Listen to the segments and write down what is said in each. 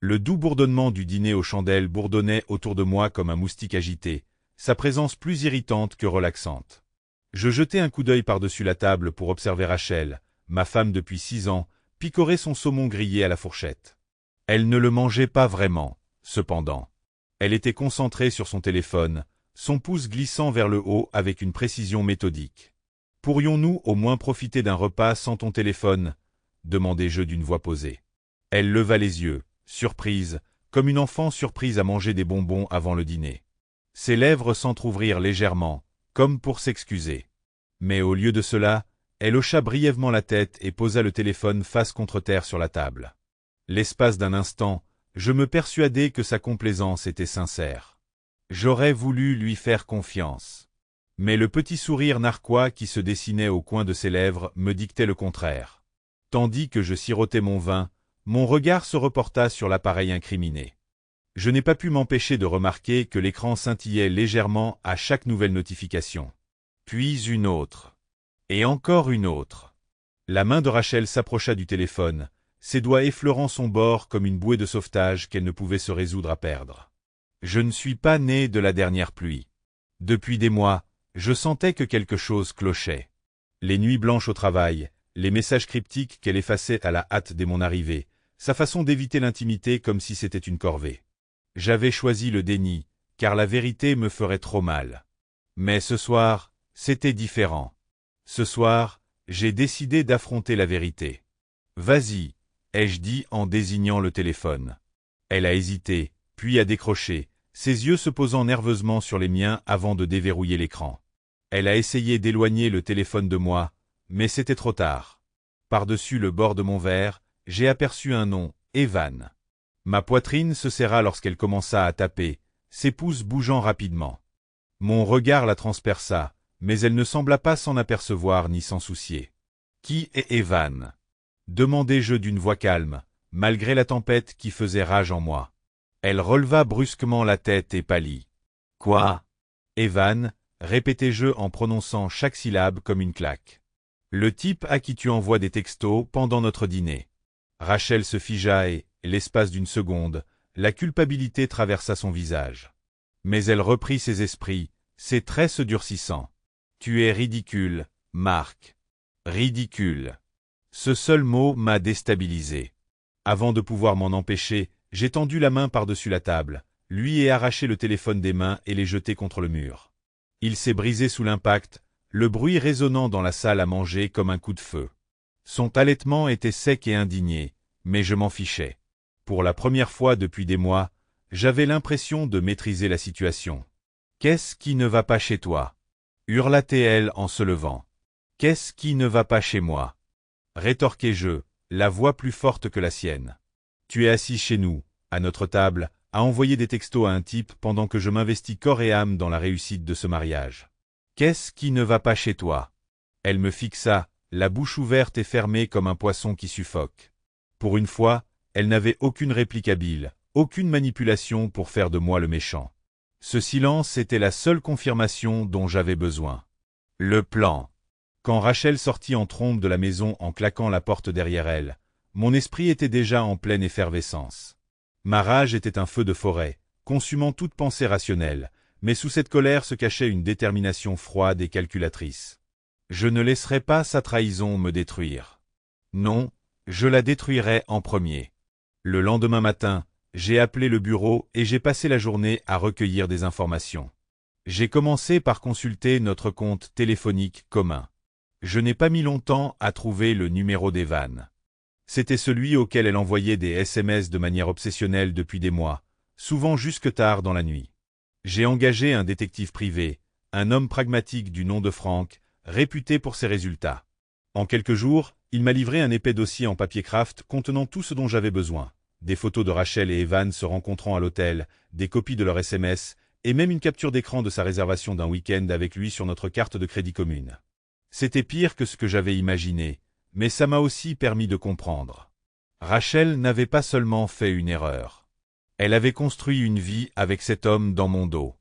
Le doux bourdonnement du dîner aux chandelles bourdonnait autour de moi comme un moustique agité, sa présence plus irritante que relaxante. Je jetai un coup d'œil par-dessus la table pour observer Rachel, ma femme depuis 6 ans, picorer son saumon grillé à la fourchette. Elle ne le mangeait pas vraiment, cependant. Elle était concentrée sur son téléphone, son pouce glissant vers le haut avec une précision méthodique. « Pourrions-nous au moins profiter d'un repas sans ton téléphone ?» demandai-je d'une voix posée. Elle leva les yeux, surprise, comme une enfant surprise à manger des bonbons avant le dîner. Ses lèvres s'entr'ouvrirent légèrement, comme pour s'excuser. Mais au lieu de cela, elle hocha brièvement la tête et posa le téléphone face contre terre sur la table. L'espace d'un instant, je me persuadai que sa complaisance était sincère. J'aurais voulu lui faire confiance. Mais le petit sourire narquois qui se dessinait au coin de ses lèvres me dictait le contraire. Tandis que je sirotais mon vin, mon regard se reporta sur l'appareil incriminé. Je n'ai pas pu m'empêcher de remarquer que l'écran scintillait légèrement à chaque nouvelle notification. Puis une autre. Et encore une autre. La main de Rachel s'approcha du téléphone, ses doigts effleurant son bord comme une bouée de sauvetage qu'elle ne pouvait se résoudre à perdre. Je ne suis pas né de la dernière pluie. Depuis des mois, je sentais que quelque chose clochait. Les nuits blanches au travail, les messages cryptiques qu'elle effaçait à la hâte dès mon arrivée, sa façon d'éviter l'intimité comme si c'était une corvée. J'avais choisi le déni, car la vérité me ferait trop mal. Mais ce soir, c'était différent. Ce soir, j'ai décidé d'affronter la vérité. « Vas-y », ai-je dit en désignant le téléphone. Elle a hésité, puis a décroché, ses yeux se posant nerveusement sur les miens avant de déverrouiller l'écran. Elle a essayé d'éloigner le téléphone de moi, mais c'était trop tard. Par-dessus le bord de mon verre, j'ai aperçu un nom, Evan. Ma poitrine se serra lorsqu'elle commença à taper, ses pouces bougeant rapidement. Mon regard la transperça, mais elle ne sembla pas s'en apercevoir ni s'en soucier. « Qui est Evan ?» demandai-je d'une voix calme, malgré la tempête qui faisait rage en moi. Elle releva brusquement la tête et pâlit. « Quoi ?» Evan, répétai-je en prononçant chaque syllabe comme une claque. « Le type à qui tu envoies des textos pendant notre dîner. » Rachel se figea et, l'espace d'une seconde, la culpabilité traversa son visage. Mais elle reprit ses esprits, ses traits se durcissant. « Tu es ridicule, Marc. Ridicule. » Ce seul mot m'a déstabilisé. Avant de pouvoir m'en empêcher, j'ai tendu la main par-dessus la table, lui ai arraché le téléphone des mains et l'ai jeté contre le mur. Il s'est brisé sous l'impact, le bruit résonnant dans la salle à manger comme un coup de feu. Son halètement était sec et indigné, mais je m'en fichais. Pour la première fois depuis des mois, j'avais l'impression de maîtriser la situation. « Qu'est-ce qui ne va pas chez toi ?» hurla-t-elle en se levant. « Qu'est-ce qui ne va pas chez moi ?» rétorquai-je, la voix plus forte que la sienne. « Tu es assis chez nous, à notre table, à envoyer des textos à un type pendant que je m'investis corps et âme dans la réussite de ce mariage. Qu'est-ce qui ne va pas chez toi ?» Elle me fixa, la bouche ouverte et fermée comme un poisson qui suffoque. Pour une fois, elle n'avait aucune réplique habile, aucune manipulation pour faire de moi le méchant. Ce silence était la seule confirmation dont j'avais besoin. Le plan. Quand Rachel sortit en trombe de la maison en claquant la porte derrière elle, mon esprit était déjà en pleine effervescence. Ma rage était un feu de forêt, consumant toute pensée rationnelle, mais sous cette colère se cachait une détermination froide et calculatrice. Je ne laisserai pas sa trahison me détruire. Non, je la détruirai en premier. Le lendemain matin, j'ai appelé le bureau et j'ai passé la journée à recueillir des informations. J'ai commencé par consulter notre compte téléphonique commun. Je n'ai pas mis longtemps à trouver le numéro d'Evan. C'était celui auquel elle envoyait des SMS de manière obsessionnelle depuis des mois, souvent jusque tard dans la nuit. J'ai engagé un détective privé, un homme pragmatique du nom de Frank, réputé pour ses résultats. En quelques jours, il m'a livré un épais dossier en papier craft contenant tout ce dont j'avais besoin. Des photos de Rachel et Evan se rencontrant à l'hôtel, des copies de leurs SMS, et même une capture d'écran de sa réservation d'un week-end avec lui sur notre carte de crédit commune. C'était pire que ce que j'avais imaginé, mais ça m'a aussi permis de comprendre. Rachel n'avait pas seulement fait une erreur. Elle avait construit une vie avec cet homme dans mon dos.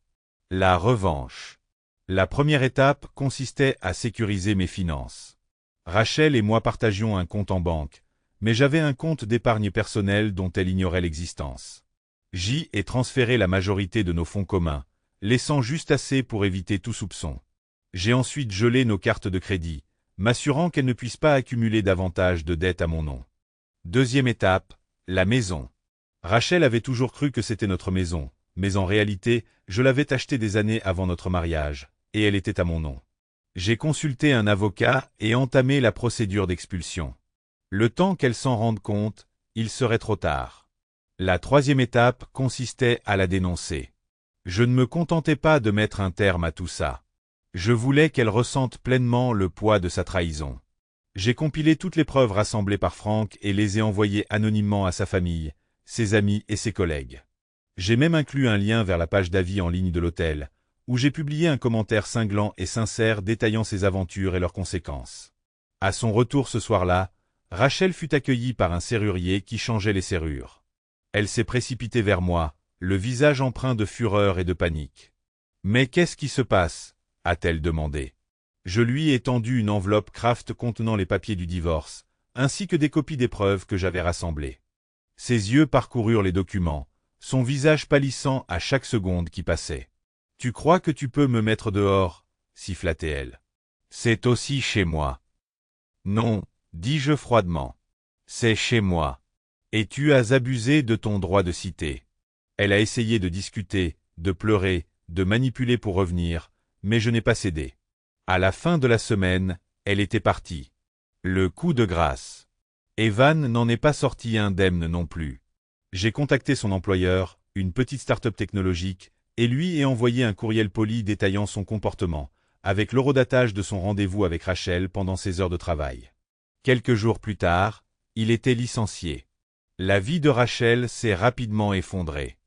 La revanche. La première étape consistait à sécuriser mes finances. Rachel et moi partagions un compte en banque, mais j'avais un compte d'épargne personnel dont elle ignorait l'existence. J'y ai transféré la majorité de nos fonds communs, laissant juste assez pour éviter tout soupçon. J'ai ensuite gelé nos cartes de crédit, m'assurant qu'elles ne puissent pas accumuler davantage de dettes à mon nom. Deuxième étape, la maison. Rachel avait toujours cru que c'était notre maison, mais en réalité, je l'avais achetée des années avant notre mariage, et elle était à mon nom. J'ai consulté un avocat et entamé la procédure d'expulsion. Le temps qu'elle s'en rende compte, il serait trop tard. La troisième étape consistait à la dénoncer. Je ne me contentais pas de mettre un terme à tout ça. Je voulais qu'elle ressente pleinement le poids de sa trahison. J'ai compilé toutes les preuves rassemblées par Franck et les ai envoyées anonymement à sa famille, ses amis et ses collègues. J'ai même inclus un lien vers la page d'avis en ligne de l'hôtel, où j'ai publié un commentaire cinglant et sincère détaillant ses aventures et leurs conséquences. À son retour ce soir-là, Rachel fut accueillie par un serrurier qui changeait les serrures. Elle s'est précipitée vers moi, le visage empreint de fureur et de panique. « Mais qu'est-ce qui se passe ?» a-t-elle demandé. Je lui ai tendu une enveloppe Kraft contenant les papiers du divorce, ainsi que des copies des preuves que j'avais rassemblées. Ses yeux parcoururent les documents, son visage pâlissant à chaque seconde qui passait. « Tu crois que tu peux me mettre dehors ?» siffla-t-elle. « C'est aussi chez moi. »« Non, » dis-je froidement. « C'est chez moi. Et tu as abusé de ton droit de cité. » Elle a essayé de discuter, de pleurer, de manipuler pour revenir, mais je n'ai pas cédé. À la fin de la semaine, elle était partie. Le coup de grâce. Evan n'en est pas sorti indemne non plus. J'ai contacté son employeur, une petite start-up technologique, et lui ai envoyé un courriel poli détaillant son comportement, avec l'horodatage de son rendez-vous avec Rachel pendant ses heures de travail. Quelques jours plus tard, il était licencié. La vie de Rachel s'est rapidement effondrée.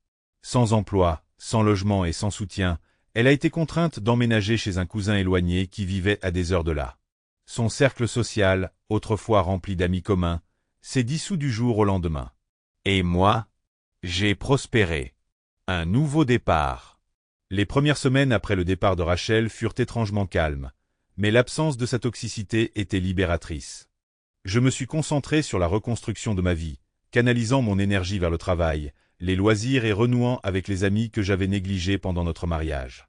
Sans emploi, sans logement et sans soutien, elle a été contrainte d'emménager chez un cousin éloigné qui vivait à des heures de là. Son cercle social, autrefois rempli d'amis communs, s'est dissous du jour au lendemain. Et moi, j'ai prospéré. Un nouveau départ. Les premières semaines après le départ de Rachel furent étrangement calmes, mais l'absence de sa toxicité était libératrice. Je me suis concentré sur la reconstruction de ma vie, canalisant mon énergie vers le travail, les loisirs et renouant avec les amis que j'avais négligés pendant notre mariage.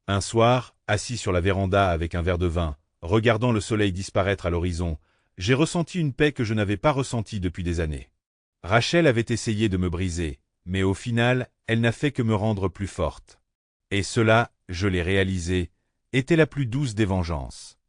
Un soir, assis sur la véranda avec un verre de vin, regardant le soleil disparaître à l'horizon, j'ai ressenti une paix que je n'avais pas ressentie depuis des années. Rachel avait essayé de me briser, mais au final, elle n'a fait que me rendre plus forte. Et cela, je l'ai réalisé, était la plus douce des vengeances.